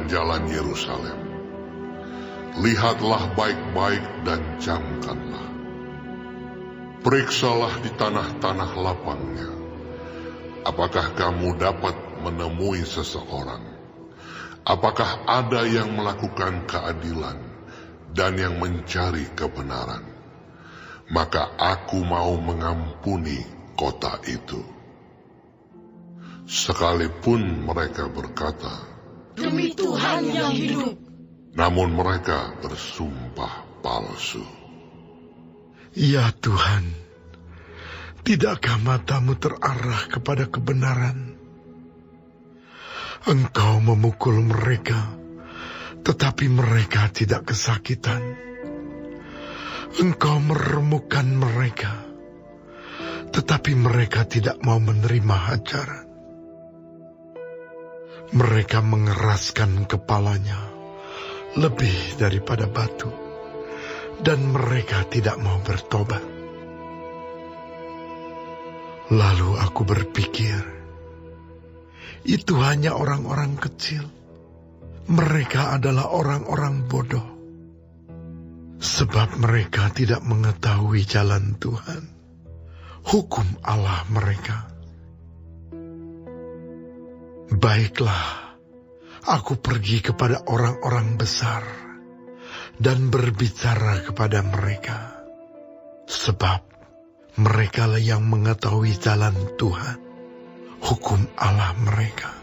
jalan-jalan Yerusalem. Lihatlah baik-baik dan camkanlah. Periksalah di tanah-tanah lapangnya. Apakah kamu dapat menemui seseorang? Apakah ada yang melakukan keadilan dan yang mencari kebenaran? Maka aku mau mengampuni kota itu. Sekalipun mereka berkata, "Demi Tuhan yang hidup," namun mereka bersumpah palsu. Ya Tuhan, tidakkah matamu terarah kepada kebenaran? Engkau memukul mereka, tetapi mereka tidak kesakitan. Engkau meremukkan mereka, tetapi mereka tidak mau menerima ajaran. Mereka mengeraskan kepalanya lebih daripada batu, dan mereka tidak mau bertobat. Lalu aku berpikir, itu hanya orang-orang kecil. Mereka adalah orang-orang bodoh, sebab mereka tidak mengetahui jalan Tuhan, hukum Allah mereka. Baiklah, aku pergi kepada orang-orang besar dan berbicara kepada mereka, sebab merekalah yang mengetahui jalan Tuhan, hukum Allah mereka.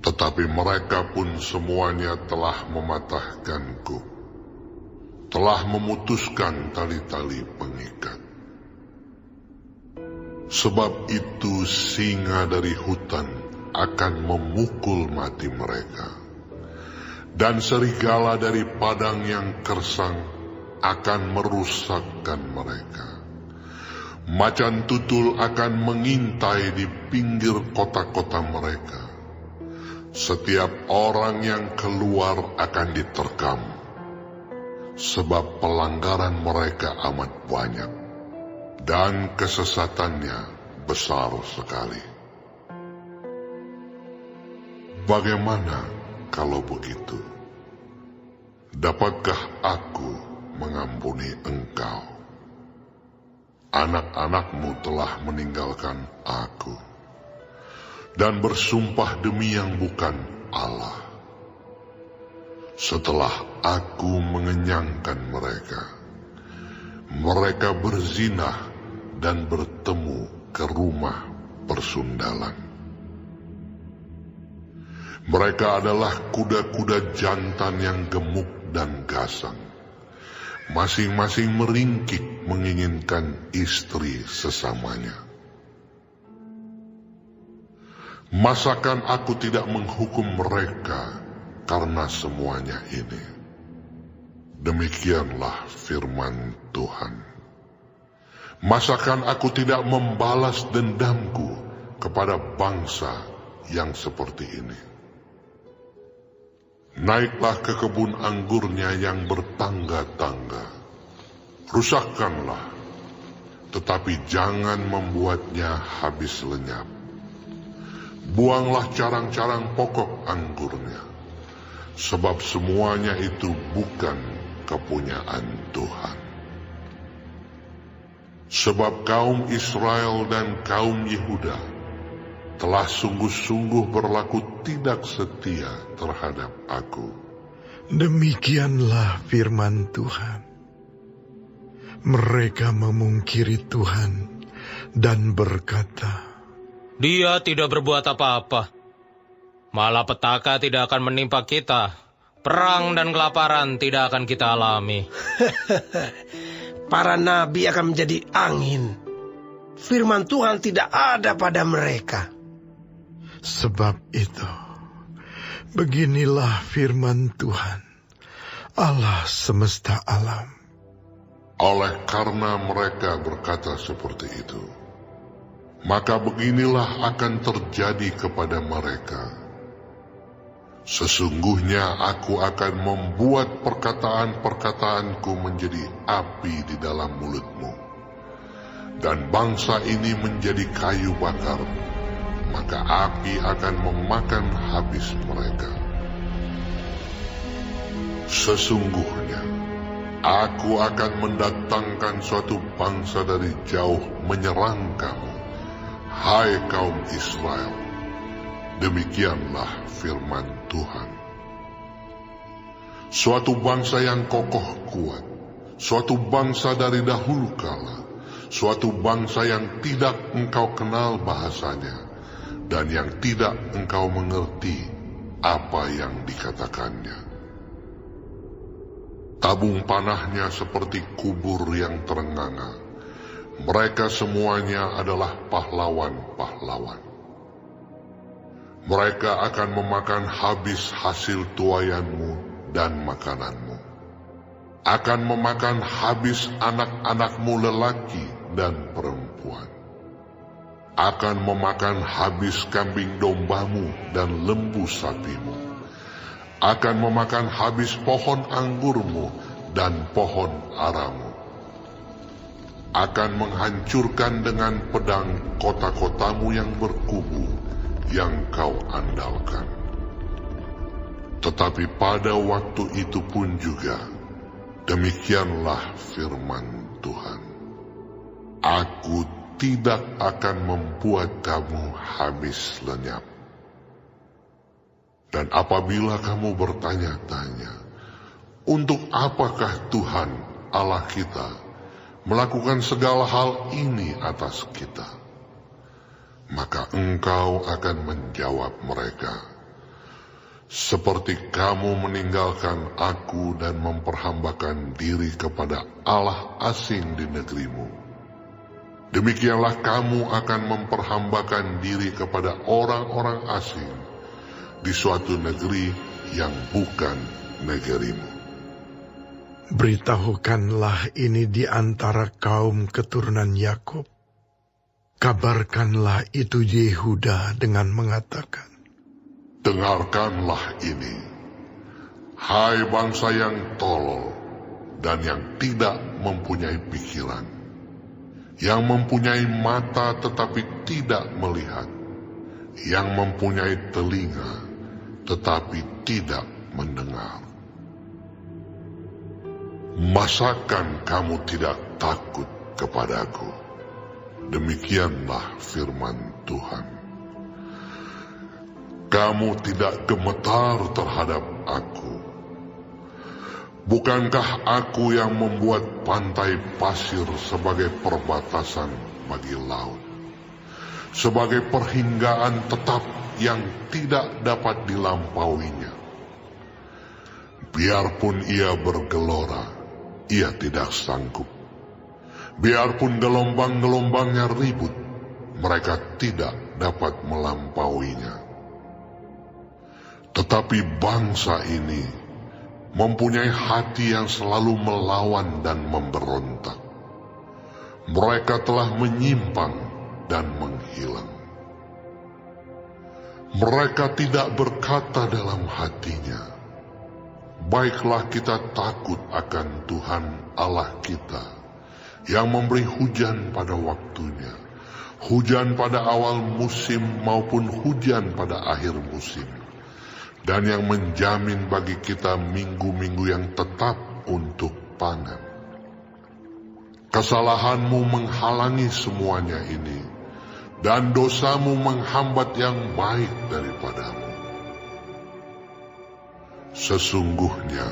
Tetapi mereka pun semuanya telah mematahkanku, telah memutuskan tali-tali pengikat. Sebab itu singa dari hutan akan memukul mati mereka, dan serigala dari padang yang gersang akan merusakkan mereka. Macan tutul akan mengintai di pinggir kota-kota mereka. Setiap orang yang keluar akan diterkam, sebab pelanggaran mereka amat banyak, dan kesesatannya besar sekali. Bagaimana kalau begitu? Dapatkah aku mengampuni engkau? Anak-anakmu telah meninggalkan aku dan bersumpah demi yang bukan Allah. Setelah aku mengenyangkan mereka, mereka berzinah dan bertemu ke rumah persundalan. Mereka adalah kuda-kuda jantan yang gemuk dan gasang. Masing-masing meringkik menginginkan istri sesamanya. Masakan aku tidak menghukum mereka karena semuanya ini? Demikianlah firman Tuhan. Masakan aku tidak membalas dendamku kepada bangsa yang seperti ini? Naiklah ke kebun anggurnya yang bertangga-tangga. Rusakkanlah, tetapi jangan membuatnya habis lenyap. Buanglah carang-carang pokok anggurnya, sebab semuanya itu bukan kepunyaan Tuhan. Sebab kaum Israel dan kaum Yehuda telah sungguh-sungguh berlaku tidak setia terhadap aku. Demikianlah firman Tuhan. Mereka memungkiri Tuhan dan berkata, Dia tidak berbuat apa-apa. Malah petaka tidak akan menimpa kita. Perang dan kelaparan tidak akan kita alami. Para nabi akan menjadi angin. Firman Tuhan tidak ada pada mereka. Sebab itu, beginilah firman Tuhan, Allah semesta alam. Oleh karena mereka berkata seperti itu, maka beginilah akan terjadi kepada mereka. Sesungguhnya aku akan membuat perkataan-perkataanku menjadi api di dalam mulutmu, dan bangsa ini menjadi kayu bakar, maka api akan memakan habis mereka. Sesungguhnya, aku akan mendatangkan suatu bangsa dari jauh menyerang kamu, hai kaum Israel. Demikianlah firman Tuhan. Suatu bangsa yang kokoh kuat, suatu bangsa dari dahulu kala, suatu bangsa yang tidak engkau kenal bahasanya, dan yang tidak engkau mengerti apa yang dikatakannya. Tabung panahnya seperti kubur yang terenganga. Mereka semuanya adalah pahlawan-pahlawan. Mereka akan memakan habis hasil tuaianmu dan makananmu. Akan memakan habis anak-anakmu lelaki dan perempuan. Akan memakan habis kambing dombamu dan lembu sapimu. Akan memakan habis pohon anggurmu dan pohon aramu. Akan menghancurkan dengan pedang kota-kotamu yang berkubu, yang kau andalkan. Tetapi pada waktu itu pun juga, demikianlah firman Tuhan. Aku tidak akan membuat kamu habis lenyap. Dan apabila kamu bertanya-tanya, untuk apakah Tuhan Allah kita melakukan segala hal ini atas kita? Maka engkau akan menjawab mereka, seperti kamu meninggalkan aku dan memperhambakan diri kepada Allah asing di negerimu. Demikianlah kamu akan memperhambakan diri kepada orang-orang asing di suatu negeri yang bukan negerimu. Beritahukanlah ini di antara kaum keturunan Yakub. Kabarkanlah itu Yehuda dengan mengatakan, dengarkanlah ini, hai bangsa yang tolol dan yang tidak mempunyai pikiran, yang mempunyai mata tetapi tidak melihat, yang mempunyai telinga tetapi tidak mendengar. Masakan kamu tidak takut kepadaku? Demikianlah firman Tuhan. Kamu tidak gemetar terhadap aku. Bukankah aku yang membuat pantai pasir sebagai perbatasan bagi laut, sebagai perhinggaan tetap yang tidak dapat dilampauinya? Biarpun ia bergelora, ia tidak sanggup. Biarpun gelombang-gelombangnya ribut, mereka tidak dapat melampauinya. Tetapi bangsa ini mempunyai hati yang selalu melawan dan memberontak. Mereka telah menyimpang dan menghilang. Mereka tidak berkata dalam hatinya, baiklah kita takut akan Tuhan Allah kita, yang memberi hujan pada waktunya, hujan pada awal musim maupun hujan pada akhir musim, dan yang menjamin bagi kita minggu-minggu yang tetap untuk panen. Kesalahanmu menghalangi semuanya ini, dan dosamu menghambat yang baik daripadamu. Sesungguhnya,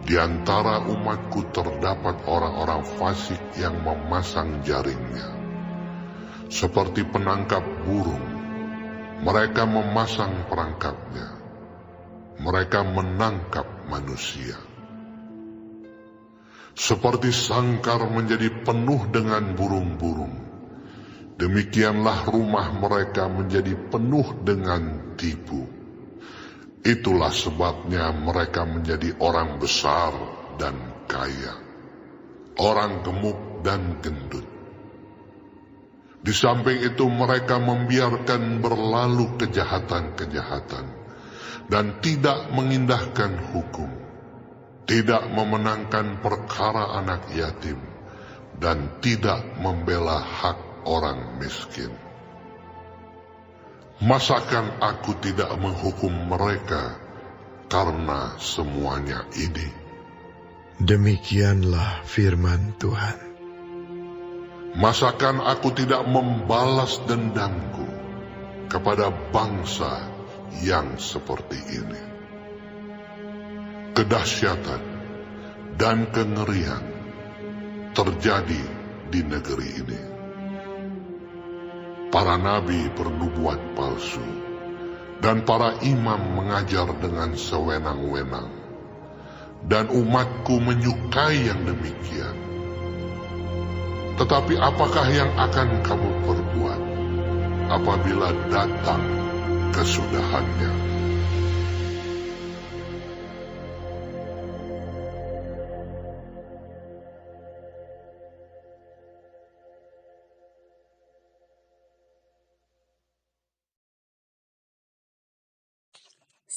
di antara umatku terdapat orang-orang fasik yang memasang jaringnya. Seperti penangkap burung, mereka memasang perangkapnya. Mereka menangkap manusia. Seperti sangkar menjadi penuh dengan burung-burung, demikianlah rumah mereka menjadi penuh dengan tipu. Itulah sebabnya mereka menjadi orang besar dan kaya, orang gemuk dan gendut. Di samping itu mereka membiarkan berlalu kejahatan-kejahatan dan tidak mengindahkan hukum, tidak memenangkan perkara anak yatim, dan tidak membela hak orang miskin. Masakan aku tidak menghukum mereka karena semuanya ini. Demikianlah firman Tuhan. Masakan aku tidak membalas dendamku kepada bangsa yang seperti ini? Kedahsyatan dan kengerian terjadi di negeri ini. Para nabi bernubuat palsu, dan para imam mengajar dengan sewenang-wenang, dan umatku menyukai yang demikian. Tetapi apakah yang akan kamu perbuat apabila datang kesudahannya?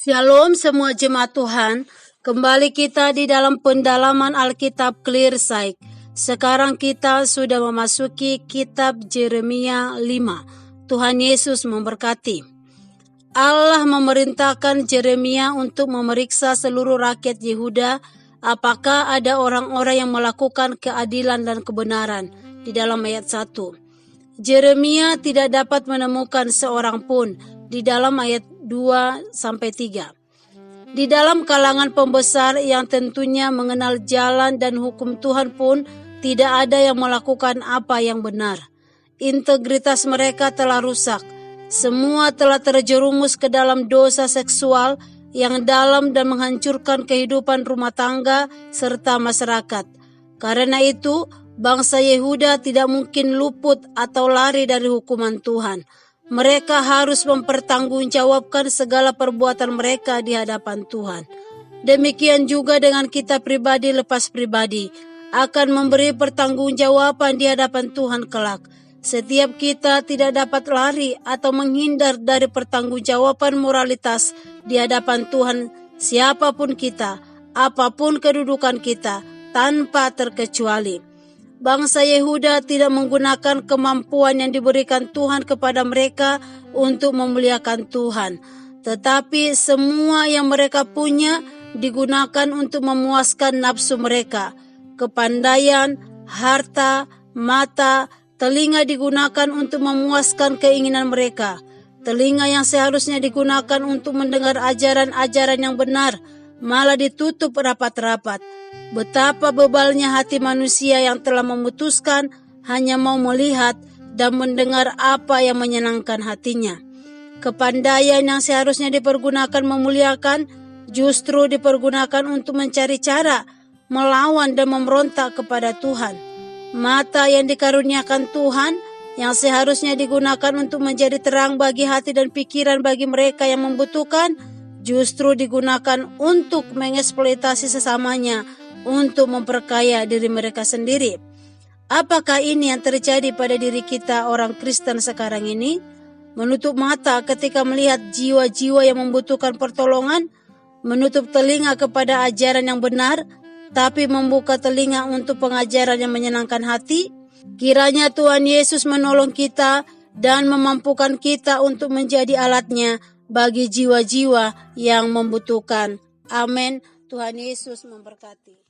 Shalom semua jemaat Tuhan, kembali kita di dalam pendalaman Alkitab Clear Sight. Sekarang kita sudah memasuki kitab Yeremia 5. Tuhan Yesus memberkati. Allah memerintahkan Yeremia untuk memeriksa seluruh rakyat Yehuda, apakah ada orang-orang yang melakukan keadilan dan kebenaran. Di dalam ayat 1. Yeremia tidak dapat menemukan seorang pun di dalam ayat 2-3. Di dalam kalangan pembesar yang tentunya mengenal jalan dan hukum Tuhan pun tidak ada yang melakukan apa yang benar. Integritas mereka telah rusak. Semua telah terjerumus ke dalam dosa seksual yang dalam dan menghancurkan kehidupan rumah tangga serta masyarakat. Karena itu, bangsa Yehuda tidak mungkin luput atau lari dari hukuman Tuhan. Mereka harus mempertanggungjawabkan segala perbuatan mereka di hadapan Tuhan. Demikian juga dengan kita pribadi lepas pribadi, akan memberi pertanggungjawaban di hadapan Tuhan kelak. Setiap kita tidak dapat lari atau menghindar dari pertanggungjawaban moralitas di hadapan Tuhan, siapapun kita, apapun kedudukan kita, tanpa terkecuali. Bangsa Yehuda tidak menggunakan kemampuan yang diberikan Tuhan kepada mereka untuk memuliakan Tuhan. Tetapi semua yang mereka punya digunakan untuk memuaskan nafsu mereka. Kepandaian, harta, mata, telinga digunakan untuk memuaskan keinginan mereka. Telinga yang seharusnya digunakan untuk mendengar ajaran-ajaran yang benar, malah ditutup rapat-rapat. Betapa bebalnya hati manusia yang telah memutuskan hanya mau melihat dan mendengar apa yang menyenangkan hatinya. Kepandaian yang seharusnya dipergunakan memuliakan, justru dipergunakan untuk mencari cara melawan dan memberontak kepada Tuhan. Mata yang dikaruniakan Tuhan, yang seharusnya digunakan untuk menjadi terang bagi hati dan pikiran bagi mereka yang membutuhkan, justru digunakan untuk mengeksploitasi sesamanya, untuk memperkaya diri mereka sendiri. Apakah ini yang terjadi pada diri kita orang Kristen sekarang ini? Menutup mata ketika melihat jiwa-jiwa yang membutuhkan pertolongan, menutup telinga kepada ajaran yang benar, tapi membuka telinga untuk pengajaran yang menyenangkan hati. Kiranya Tuhan Yesus menolong kita dan memampukan kita untuk menjadi alatnya bagi jiwa-jiwa yang membutuhkan. Amin. Tuhan Yesus memberkati.